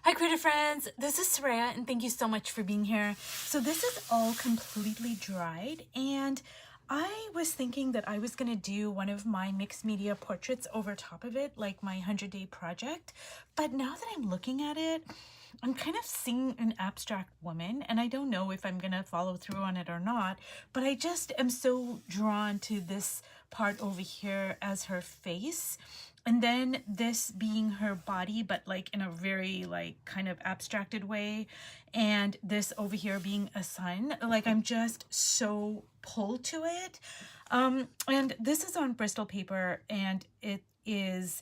Hi creative friends, this is Soraya and thank you so much for being here. So this is all completely dried and I was thinking that I was going to do one of my mixed media portraits over top of it, like my 100-day project. But now that I'm looking at it, I'm kind of seeing an abstract woman and I don't know if I'm going to follow through on it or not, but I just am so drawn to this part over here as her face. And then this being her body, but like in a very like kind of abstracted way. And this over here being a sun. Like I'm just so pulled to it. And this is on Bristol paper and it is,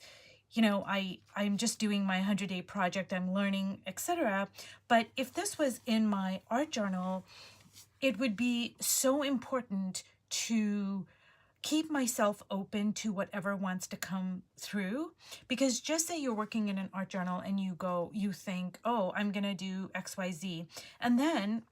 you know, I'm just doing my 100-day project, I'm learning, etc. But if this was in my art journal, it would be so important to keep myself open to whatever wants to come through. Because just say you're working in an art journal and you think, oh, I'm gonna do XYZ, and then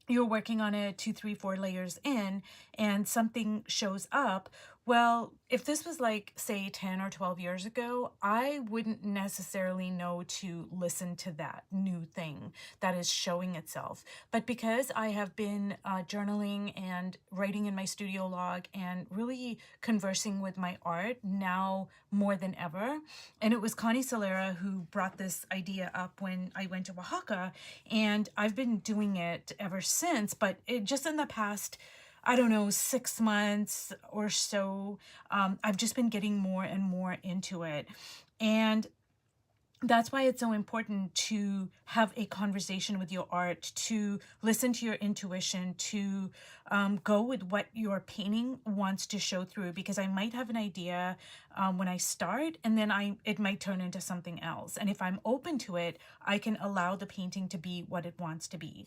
you're working on it 2, 3, 4 layers in and something shows up. Well, if this was like say 10 or 12 years ago, I wouldn't necessarily know to listen to that new thing that is showing itself. But because I have been journaling and writing in my studio log and really conversing with my art now more than ever, and it was Connie Solera who brought this idea up when I went to Oaxaca, and I've been doing it ever since, but it just in the past, I don't know, 6 months or so, I've just been getting more and more into it. And that's why it's so important to have a conversation with your art, to listen to your intuition, to go with what your painting wants to show through, because I might have an idea when I start and then it might turn into something else. And if I'm open to it, I can allow the painting to be what it wants to be.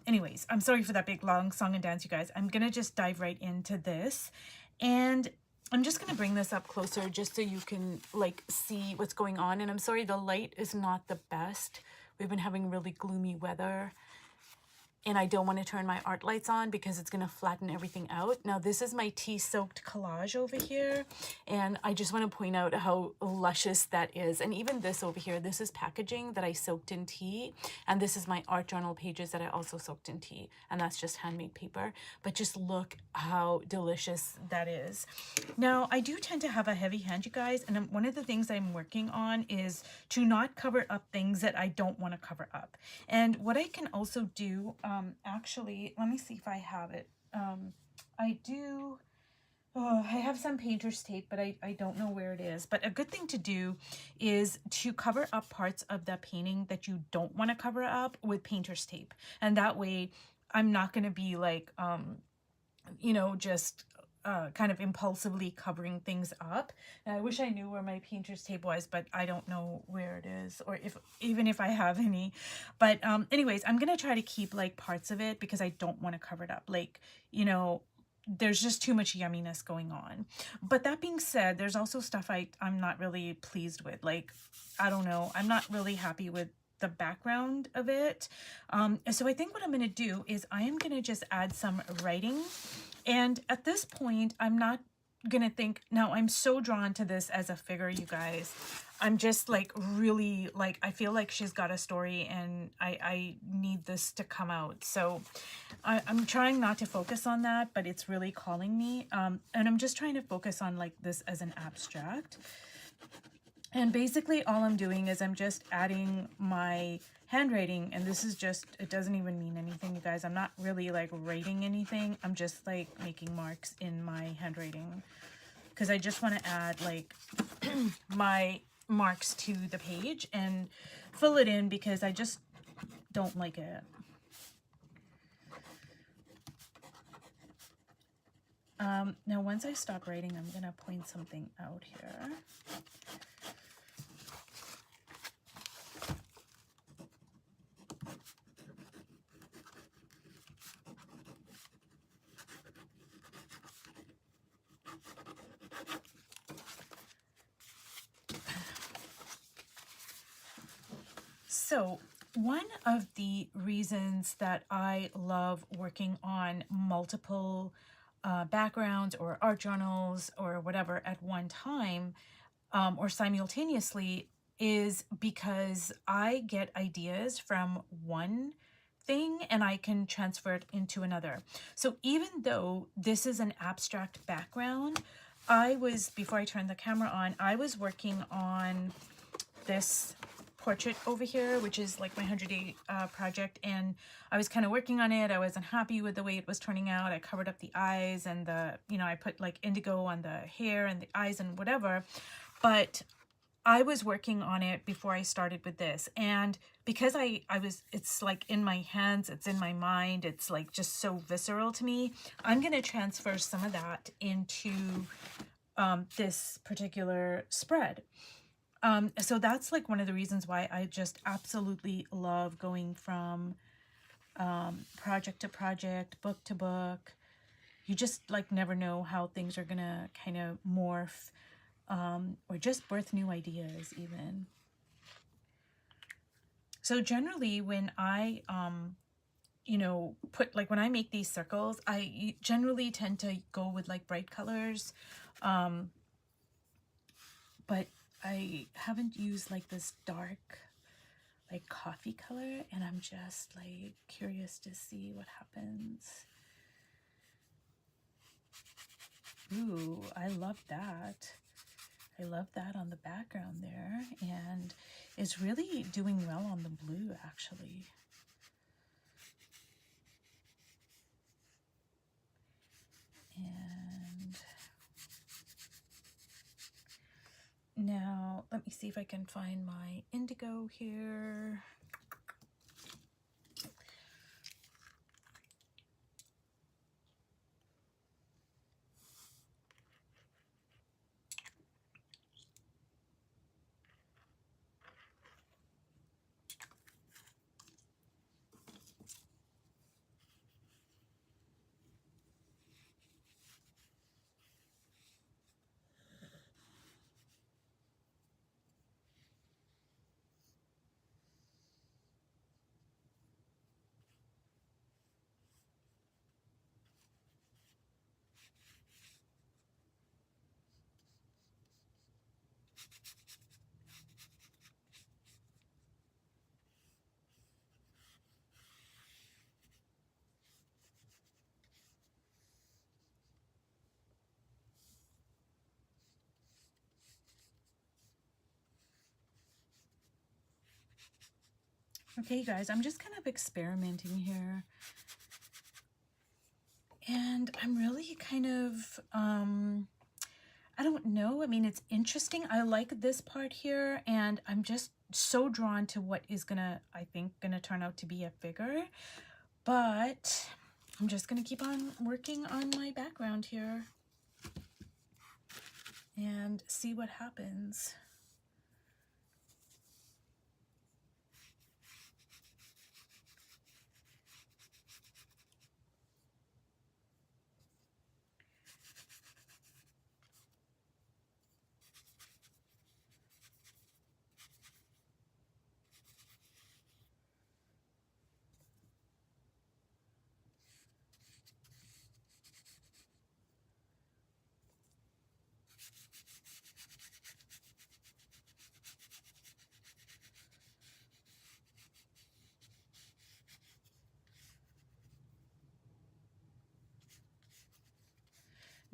Anyways, I'm sorry for that big long song and dance, you guys. I'm gonna just dive right into this. And I'm just going to bring this up closer just so you can like see what's going on. And I'm sorry, the light is not the best. We've been having really gloomy weather and I don't want to turn my art lights on because it's going to flatten everything out. Now this is my tea soaked collage over here, and I just want to point out how luscious that is. And even this over here, this is packaging that I soaked in tea, and this is my art journal pages that I also soaked in tea, and that's just handmade paper. But just look how delicious that is. Now I do tend to have a heavy hand, you guys, and one of the things I'm working on is to not cover up things that I don't want to cover up. And what I can also do, actually, let me see if I have it. I do, oh, I have some painter's tape, but I don't know where it is. But a good thing to do is to cover up parts of the painting that you don't want to cover up with painter's tape. And that way I'm not going to be like, you know, just kind of impulsively covering things up. And I wish I knew where my painter's tape was, but I don't know where it is, or even if I have any. But anyways, I'm gonna try to keep like parts of it because I don't want to cover it up. Like, you know, there's just too much yumminess going on. But that being said, there's also stuff I'm not really pleased with. Like, I don't know, I'm not really happy with the background of it. So I think what I'm going to do is I am going to just add some writing. And at this point, I'm not going to think, now I'm so drawn to this as a figure, you guys. I'm just like really like, I feel like she's got a story and I need this to come out. So I'm trying not to focus on that, but it's really calling me. And I'm just trying to focus on like this as an abstract. And basically all I'm doing is I'm just adding my handwriting, and this is just, it doesn't even mean anything, you guys. I'm not really like writing anything. I'm just like making marks in my handwriting because I just want to add like my marks to the page and fill it in because I just don't like it. Now once I stop writing, I'm gonna point something out here. So one of the reasons that I love working on multiple backgrounds or art journals or whatever at one time or simultaneously is because I get ideas from one thing and I can transfer it into another. So even though this is an abstract background, before I turned the camera on, I was working on this portrait over here, which is like my 100-day project, and I was kind of working on it. I wasn't happy with the way it was turning out. I covered up the eyes and I put like indigo on the hair and the eyes and whatever, but I was working on it before I started with this. And because it's like in my hands, it's in my mind, it's like just so visceral to me, I'm going to transfer some of that into this particular spread. So that's like one of the reasons why I just absolutely love going from project to project, book to book. You just like never know how things are gonna kind of morph, or just birth new ideas even. So generally when I when I make these circles, I generally tend to go with like bright colors, but I haven't used like this dark like coffee color, and I'm just like curious to see what happens. Ooh, I love that. I love that on the background there, and it's really doing well on the blue actually. And now let me see if I can find my indigo here. Okay guys, I'm just kind of experimenting here, and I'm really kind of I don't know, I mean, it's interesting. I like this part here, and I'm just so drawn to what is I think gonna turn out to be a figure, but I'm just gonna keep on working on my background here and see what happens.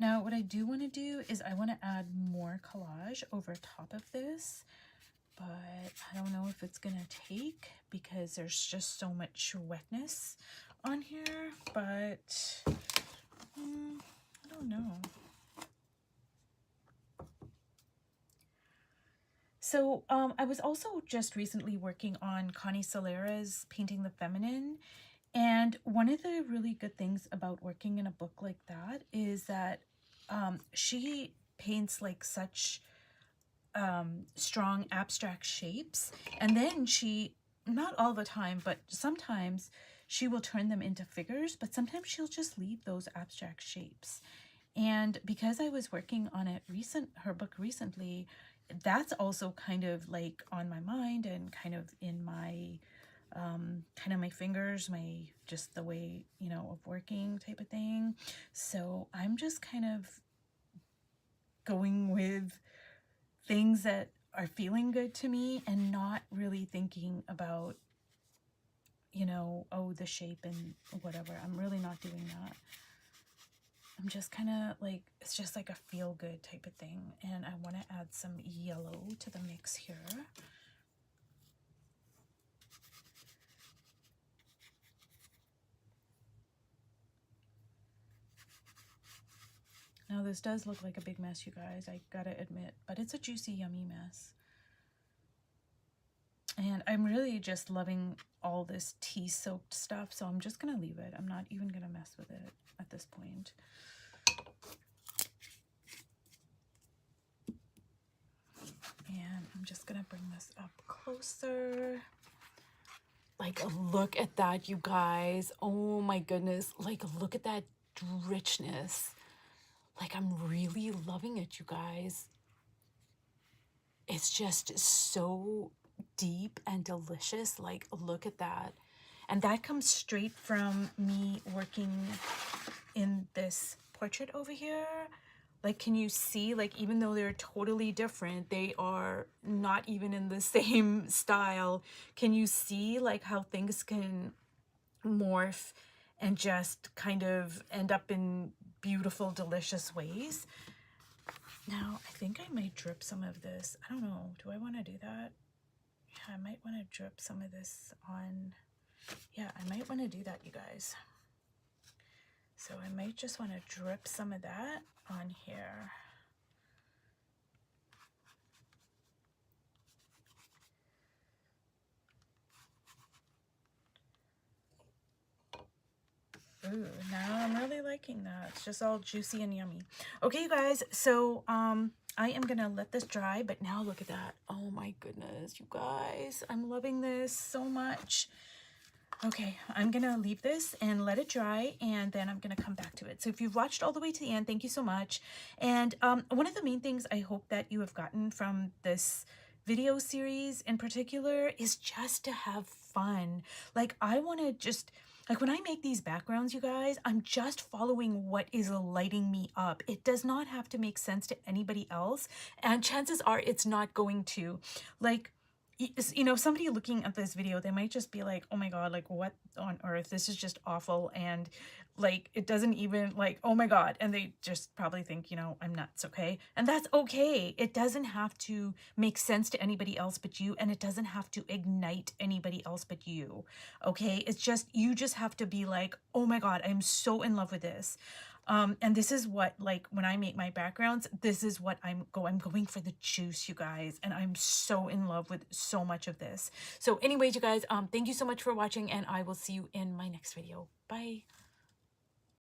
Now, what I do want to do is I want to add more collage over top of this, but I don't know if it's going to take because there's just so much wetness on here, but I don't know. So I was also just recently working on Connie Solera's Painting the Feminine, and one of the really good things about working in a book like that is that she paints like such strong abstract shapes, and then she, not all the time, but sometimes she will turn them into figures, but sometimes she'll just leave those abstract shapes. And because I was working on her book recently, that's also kind of like on my mind and kind of in my kind of my fingers, just the way, of working type of thing. So I'm just kind of going with things that are feeling good to me and not really thinking about, you know, oh, the shape and whatever. I'm really not doing that. I'm just kind of like, it's just like a feel good type of thing. And I want to add some yellow to the mix here. Now this does look like a big mess, you guys, I gotta admit, but it's a juicy, yummy mess. And I'm really just loving all this tea soaked stuff, so I'm just gonna leave it. I'm not even gonna mess with it at this point. And I'm just gonna bring this up closer. Like, look at that, you guys. Oh my goodness. Like, look at that richness. Like, I'm really loving it, you guys. It's just so deep and delicious. Like, look at that. And that comes straight from me working in this portrait over here. Like, can you see, like, even though they're totally different, they are not even in the same style. Can you see, like, how things can morph and just kind of end up in beautiful, delicious ways? Now, I think I might drip some of this. I don't know. Do I want to do that? Yeah, I might want to drip some of this on. Yeah, I might want to do that, you guys. So I might just want to drip some of that on here. Ooh, now I'm really liking that. It's just all juicy and yummy. Okay, you guys, so I am gonna let this dry, but now look at that. Oh my goodness, you guys, I'm loving this so much. Okay, I'm gonna leave this and let it dry, and then I'm gonna come back to it. So if you've watched all the way to the end, thank you so much. And one of the main things I hope that you have gotten from this video series in particular is just to have fun. Like, I want to just, like, when I make these backgrounds, you guys, I'm just following what is lighting me up. It does not have to make sense to anybody else, and chances are it's not going to. Like, you know, somebody looking at this video, they might just be like, oh my god, like, what on earth, this is just awful, and like, it doesn't even, like, oh my god, and they just probably think, you know, I'm nuts. Okay, and that's okay. It doesn't have to make sense to anybody else but you, and it doesn't have to ignite anybody else but you. Okay, it's just, you just have to be like, oh my god, I'm so in love with this. And this is what, like, when I make my backgrounds, this is what I'm going for the juice, you guys. And I'm so in love with so much of this. So anyways, you guys, thank you so much for watching, and I will see you in my next video. Bye.